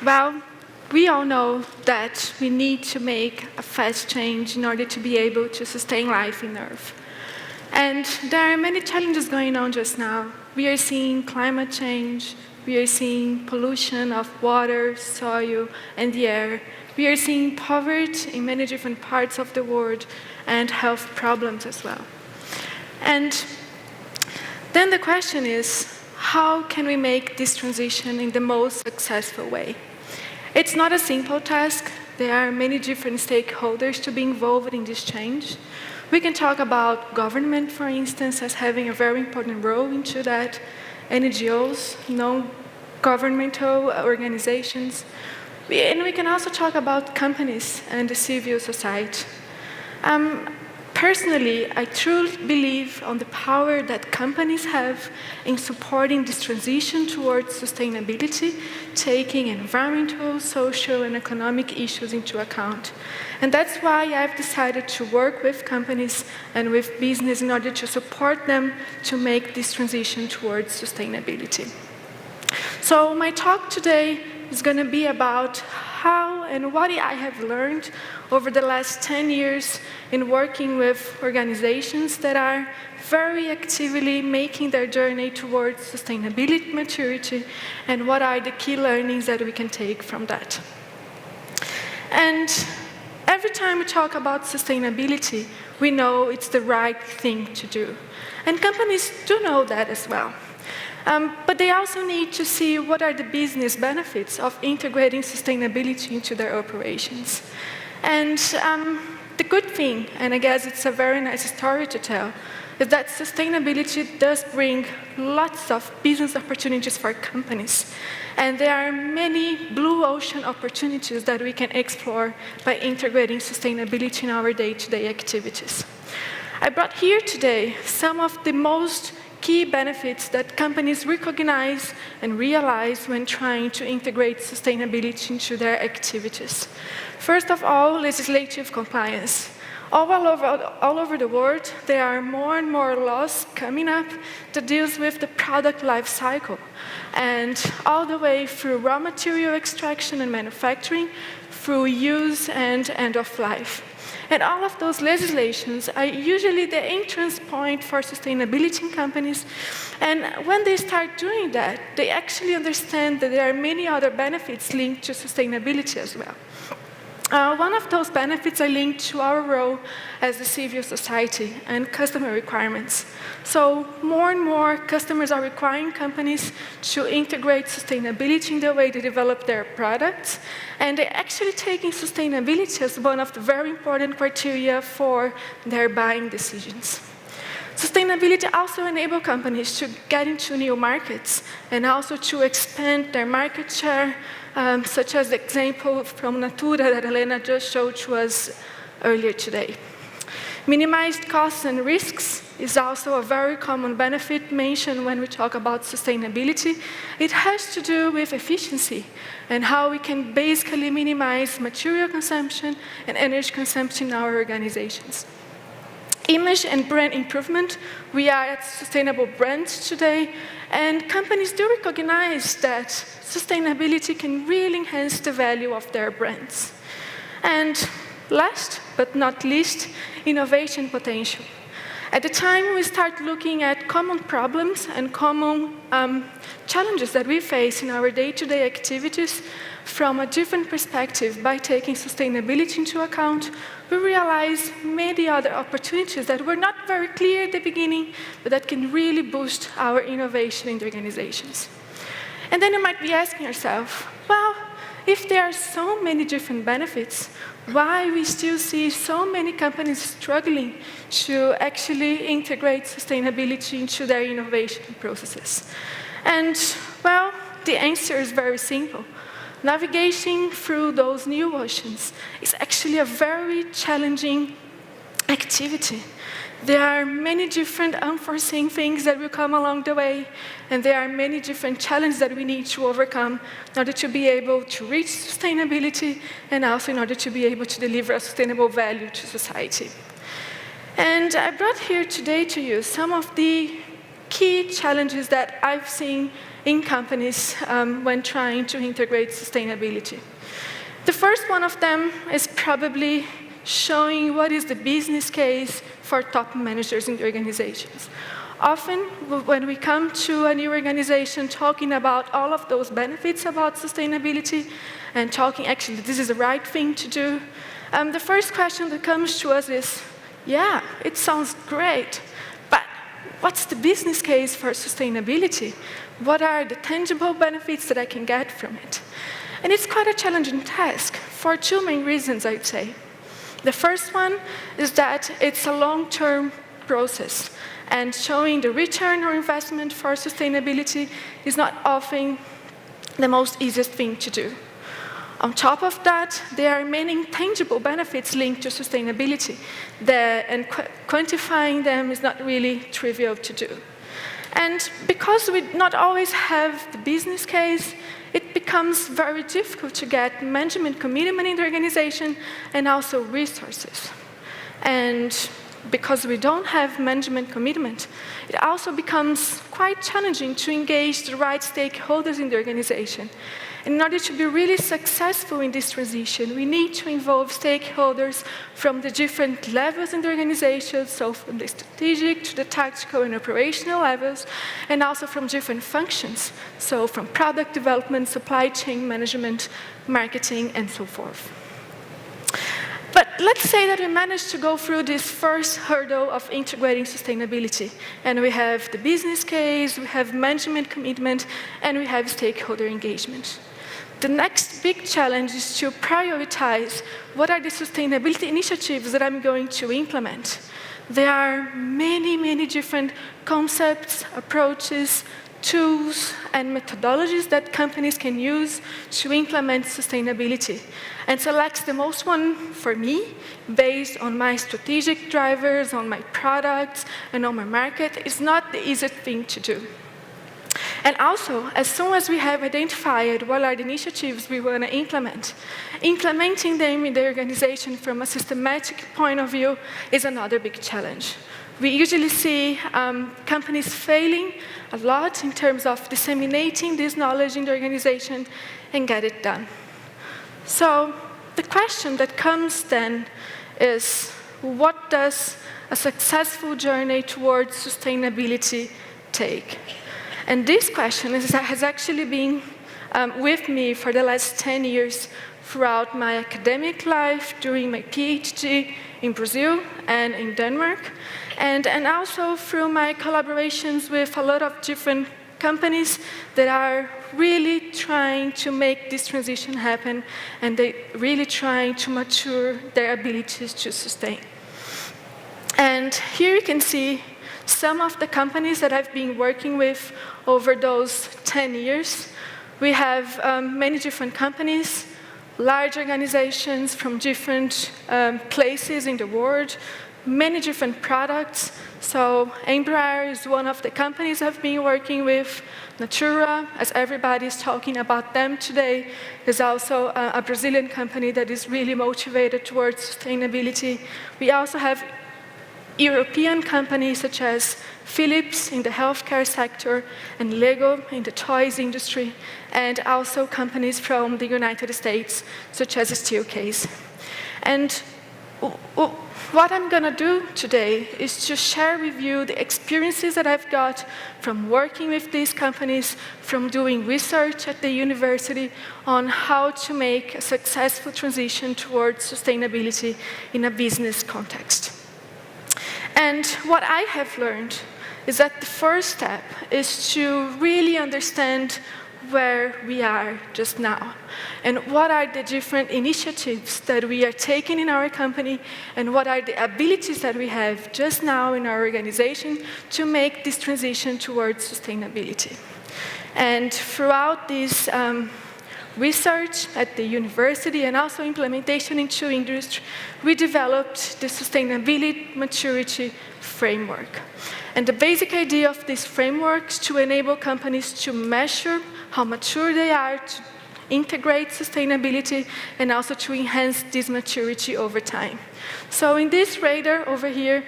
Well, we all know that we need to make a fast change in order to be able to sustain life in Earth. And there are many challenges going on just now. We are seeing climate change, we are seeing pollution of water, soil, and the air. We are seeing poverty in many different parts of the world and health problems as well. And then the question is, how can we make this transition in the most successful way? It's not a simple task. There are many different stakeholders to be involved in this change. We can talk about government, for instance, as having a very important role into that, NGOs, non-governmental organizations. And we can also talk about companies and the civil society. Personally, I truly believe on the power that companies have in supporting this transition towards sustainability, taking environmental, social, and economic issues into account. And that's why I've decided to work with companies and with business in order to support them to make this transition towards sustainability. So my talk today is going to be about how and what I have learned over the last 10 years in working with organizations that are very actively making their journey towards sustainability maturity, and what are the key learnings that we can take from that. And every time we talk about sustainability, we know it's the right thing to do. And companies do know that as well. But they also need to see what are the business benefits of integrating sustainability into their operations. And the good thing, and I guess it's a very nice story to tell, is that sustainability does bring lots of business opportunities for companies. And there are many blue ocean opportunities that we can explore by integrating sustainability in our day-to-day activities. I brought here today some of the most key benefits that companies recognize and realize when trying to integrate sustainability into their activities. First of all, legislative compliance. All over the world, there are more and more laws coming up that deals with the product life cycle, and all the way through raw material extraction and manufacturing, through use and end of life. And all of those legislations are usually the entrance point for sustainability in companies. And when they start doing that, they actually understand that there are many other benefits linked to sustainability as well. One of those benefits are linked to our role as the civil society and customer requirements. So more and more customers are requiring companies to integrate sustainability in the way they develop their products, and they're actually taking sustainability as one of the very important criteria for their buying decisions. Sustainability also enables companies to get into new markets and also to expand their market share, such as the example from Natura that Elena just showed to us earlier today. Minimized costs and risks is also a very common benefit mentioned when we talk about sustainability. It has to do with efficiency and how we can basically minimize material consumption and energy consumption in our organizations. Image and brand improvement. We are at sustainable brands today, and companies do recognize that sustainability can really enhance the value of their brands. And last but not least, innovation potential. At the time we start looking at common problems and common challenges that we face in our day-to-day activities from a different perspective by taking sustainability into account, we realize many other opportunities that were not very clear at the beginning, but that can really boost our innovation in the organizations. And then you might be asking yourself, well, if there are so many different benefits, why we still see so many companies struggling to actually integrate sustainability into their innovation processes? And, well, the answer is very simple. Navigating through those new oceans is actually a very challenging activity. There are many different unforeseen things that will come along the way, and there are many different challenges that we need to overcome in order to be able to reach sustainability and also in order to be able to deliver a sustainable value to society. And I brought here today to you some of the key challenges that I've seen in companies when trying to integrate sustainability. The first one of them is probably showing what is the business case for top managers in the organizations. Often, when we come to a new organization talking about all of those benefits about sustainability and talking actually this is the right thing to do, the first question that comes to us is, yeah, it sounds great, but what's the business case for sustainability? What are the tangible benefits that I can get from it? And it's quite a challenging task for two main reasons, I'd say. The first one is that it's a long-term process, and showing the return on investment for sustainability is not often the most easiest thing to do. On top of that, there are many intangible benefits linked to sustainability, and quantifying them is not really trivial to do. And because we not always have the business case, it becomes very difficult to get management commitment in the organization and also resources. And because we don't have management commitment, it also becomes quite challenging to engage the right stakeholders in the organization. In order to be really successful in this transition, we need to involve stakeholders from the different levels in the organization, so from the strategic to the tactical and operational levels, and also from different functions, so from product development, supply chain management, marketing, and so forth. But let's say that we managed to go through this first hurdle of integrating sustainability, and we have the business case, we have management commitment, and we have stakeholder engagement. The next big challenge is to prioritize what are the sustainability initiatives that I'm going to implement. There are many, many different concepts, approaches, tools, and methodologies that companies can use to implement sustainability, and select the most one for me based on my strategic drivers, on my products, and on my market is not the easiest thing to do. And also, as soon as we have identified what are the initiatives we want to implement, implementing them in the organization from a systematic point of view is another big challenge. We usually see companies failing a lot in terms of disseminating this knowledge in the organization and get it done. So the question that comes then is, what does a successful journey towards sustainability take? And this question has actually been with me for the last 10 years throughout my academic life, during my PhD in Brazil and in Denmark, and also through my collaborations with a lot of different companies that are really trying to make this transition happen, and they're really trying to mature their abilities to sustain. And here you can see some of the companies that I've been working with over those 10 years. We have many different companies, large organizations from different places in the world, many different products. So Embraer is one of the companies I've been working with. Natura, as everybody is talking about them today, is also a Brazilian company that is really motivated towards sustainability. We also have European companies such as Philips in the healthcare sector and Lego in the toys industry, and also companies from the United States such as Steelcase. And what I'm going to do today is to share with you the experiences that I've got from working with these companies, from doing research at the university on how to make a successful transition towards sustainability in a business context. And what I have learned is that the first step is to really understand where we are just now, and what are the different initiatives that we are taking in our company, and what are the abilities that we have just now in our organization to make this transition towards sustainability. And throughout this research at the university and also implementation into industry, we developed the Sustainability Maturity Framework. And the basic idea of this framework is to enable companies to measure how mature they are, to integrate sustainability, and also to enhance this maturity over time. So in this radar over here,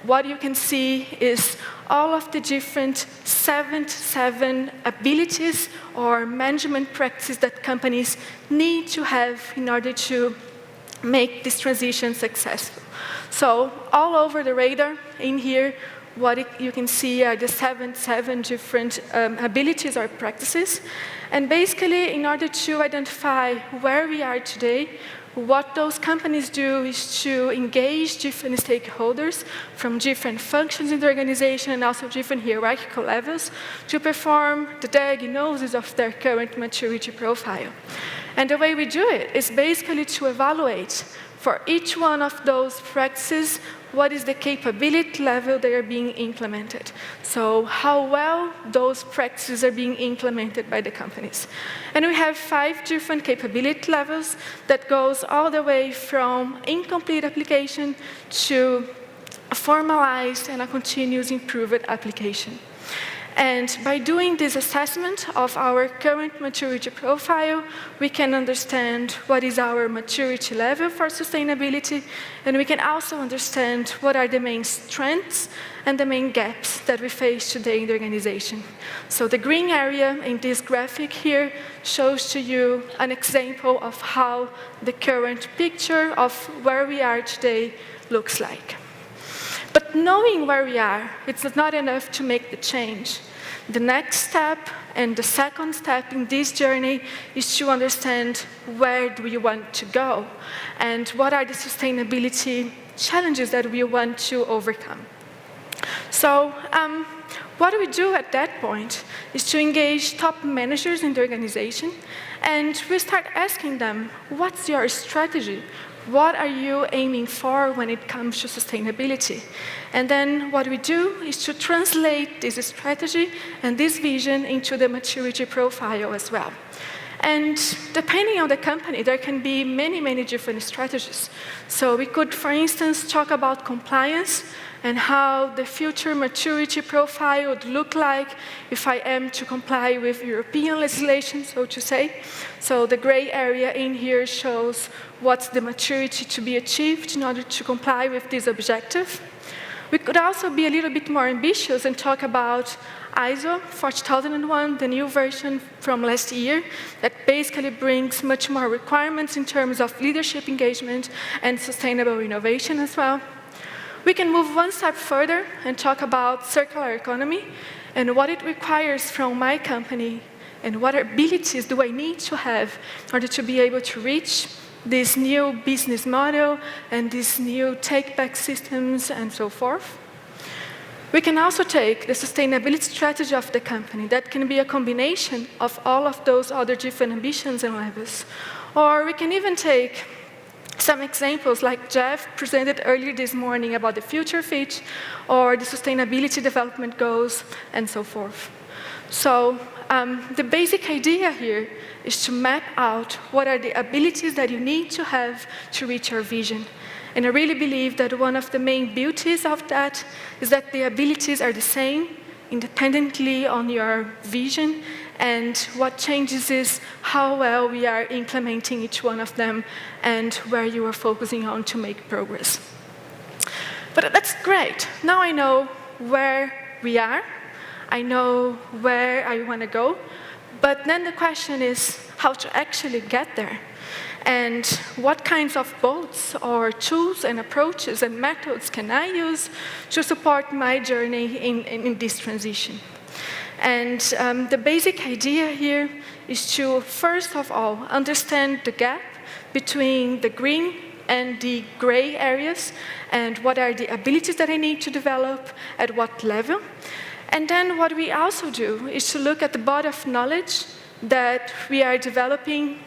what you can see is all of the different seven abilities or management practices that companies need to have in order to make this transition successful. So all over the radar in here, what you can see are the seven different abilities or practices. And basically, in order to identify where we are today, what those companies do is to engage different stakeholders from different functions in the organization and also different hierarchical levels to perform the diagnosis of their current maturity profile. And the way we do it is basically to evaluate for each one of those practices what is the capability level they are being implemented. So how well those practices are being implemented by the companies. And we have 5 different capability levels that goes all the way from incomplete application to a formalized and a continuous improved application. And by doing this assessment of our current maturity profile, we can understand what is our maturity level for sustainability, and we can also understand what are the main strengths and the main gaps that we face today in the organization. So the green area in this graphic here shows to you an example of how the current picture of where we are today looks like. But knowing where we are, it's not enough to make the change. The next step and the second step in this journey is to understand where do we want to go and what are the sustainability challenges that we want to overcome. So what we do at that point is to engage top managers in the organization, and we start asking them, what's your strategy? What are you aiming for when it comes to sustainability? And then what we do is to translate this strategy and this vision into the maturity profile as well. And depending on the company, there can be many different strategies. So we could, for instance, talk about compliance and how the future maturity profile would look like if I am to comply with European legislation, so to say. So the gray area in here shows what's the maturity to be achieved in order to comply with this objective. We could also be a little bit more ambitious and talk about ISO 14001, the new version from last year, that basically brings much more requirements in terms of leadership engagement and sustainable innovation as well. We can move one step further and talk about circular economy and what it requires from my company and what abilities do I need to have in order to be able to reach this new business model and these new take-back systems and so forth. We can also take the sustainability strategy of the company. That can be a combination of all of those other different ambitions and levels. Or we can even take some examples like Jeff presented earlier this morning about the future fit or the sustainability development goals and so forth. So the basic idea here is to map out what are the abilities that you need to have to reach your vision. And I really believe that one of the main beauties of that is that the abilities are the same independently on your vision, and what changes is how well we are implementing each one of them and where you are focusing on to make progress. But that's great. Now I know where we are. I know where I want to go. But then the question is how to actually get there. And what kinds of boats or tools and approaches and methods can I use to support my journey in this transition? And the basic idea here is to, first of all, understand the gap between the green and the gray areas and what are the abilities that I need to develop at what level. And then what we also do is to look at the body of knowledge that we are developing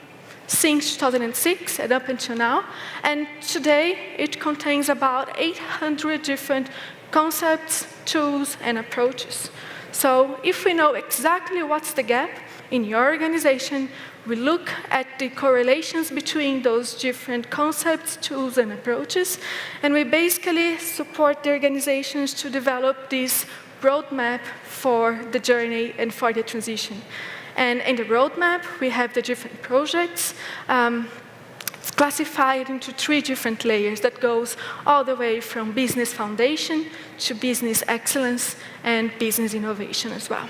since 2006 and up until now. And today, it contains about 800 different concepts, tools, and approaches. So if we know exactly what's the gap in your organization, we look at the correlations between those different concepts, tools, and approaches, and we basically support the organizations to develop this roadmap for the journey and for the transition. And in the roadmap, we have the different projects. classified into 3 different layers that goes all the way from business foundation to business excellence and business innovation as well.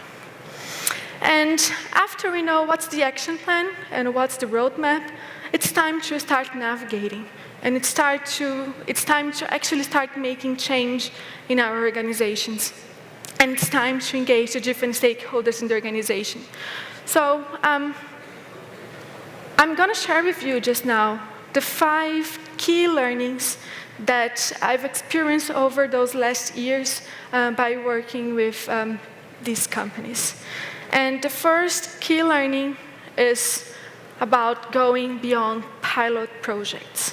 And after we know what's the action plan and what's the roadmap, it's time to start navigating. And it's time to actually start making change in our organizations. And it's time to engage the different stakeholders in the organization. So I'm going to share with you just now the 5 key learnings that I've experienced over those last years by working with these companies. And the first key learning is about going beyond pilot projects.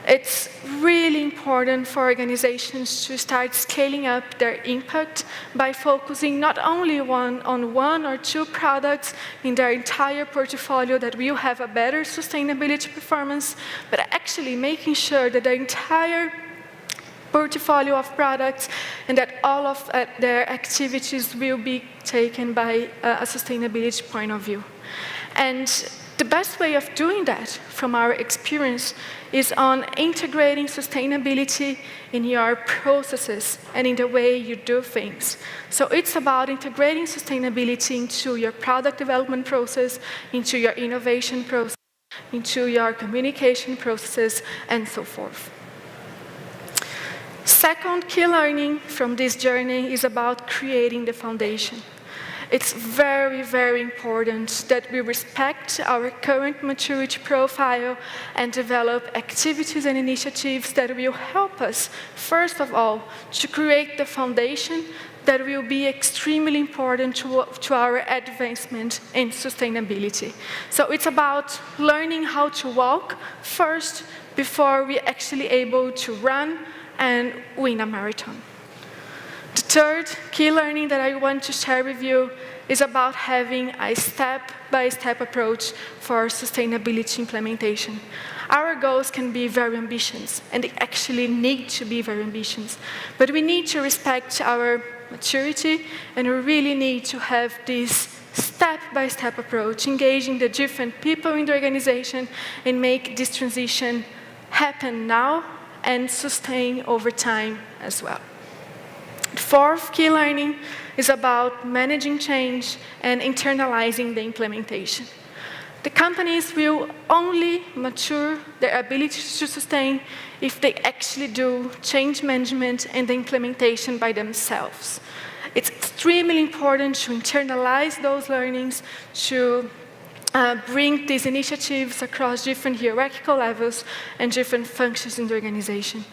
It's really important for organizations to start scaling up their impact by focusing not only on 1 or 2 products in their entire portfolio that will have a better sustainability performance, but actually making sure that the entire portfolio of products and that all of their activities will be taken by a sustainability point of view. And the best way of doing that, from our experience, is on integrating sustainability in your processes and in the way you do things. So it's about integrating sustainability into your product development process, into your innovation process, into your communication processes, and so forth. Second key learning from this journey is about creating the foundation. It's very, very important that we respect our current maturity profile and develop activities and initiatives that will help us, first of all, to create the foundation that will be extremely important to our advancement in sustainability. So it's about learning how to walk first before we're actually able to run and win a marathon. The third key learning that I want to share with you is about having a step-by-step approach for sustainability implementation. Our goals can be very ambitious, and they actually need to be very ambitious. But we need to respect our maturity, and we really need to have this step-by-step approach, engaging the different people in the organization and make this transition happen now and sustain over time as well. The fourth key learning is about managing change and internalizing the implementation. The companies will only mature their ability to sustain if they actually do change management and the implementation by themselves. It's extremely important to internalize those learnings, to bring these initiatives across different hierarchical levels and different functions in the organization.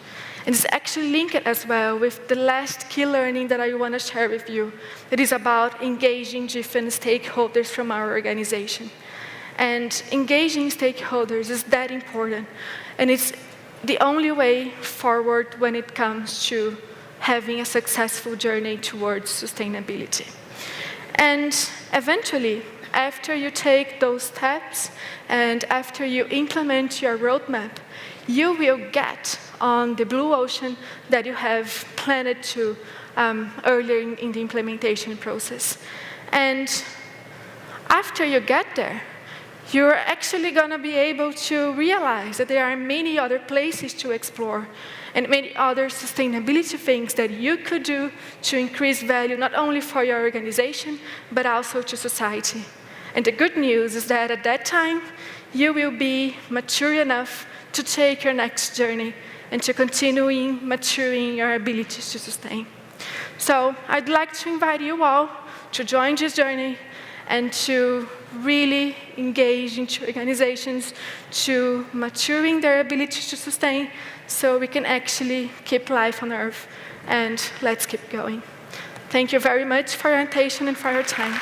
And it's actually linked as well with the last key learning that I want to share with you. It is about engaging different stakeholders from our organization. And engaging stakeholders is that important. And it's the only way forward when it comes to having a successful journey towards sustainability. And eventually, after you take those steps and after you implement your roadmap, you will get on the blue ocean that you have planned to earlier in the implementation process. And after you get there, you're actually going to be able to realize that there are many other places to explore and many other sustainability things that you could do to increase value not only for your organization, but also to society. And the good news is that at that time, you will be mature enough to take your next journey and to continue maturing your abilities to sustain. So I'd like to invite you all to join this journey and to really engage into organizations to maturing their ability to sustain so we can actually keep life on Earth, and let's keep going. Thank you very much for your attention and for your time.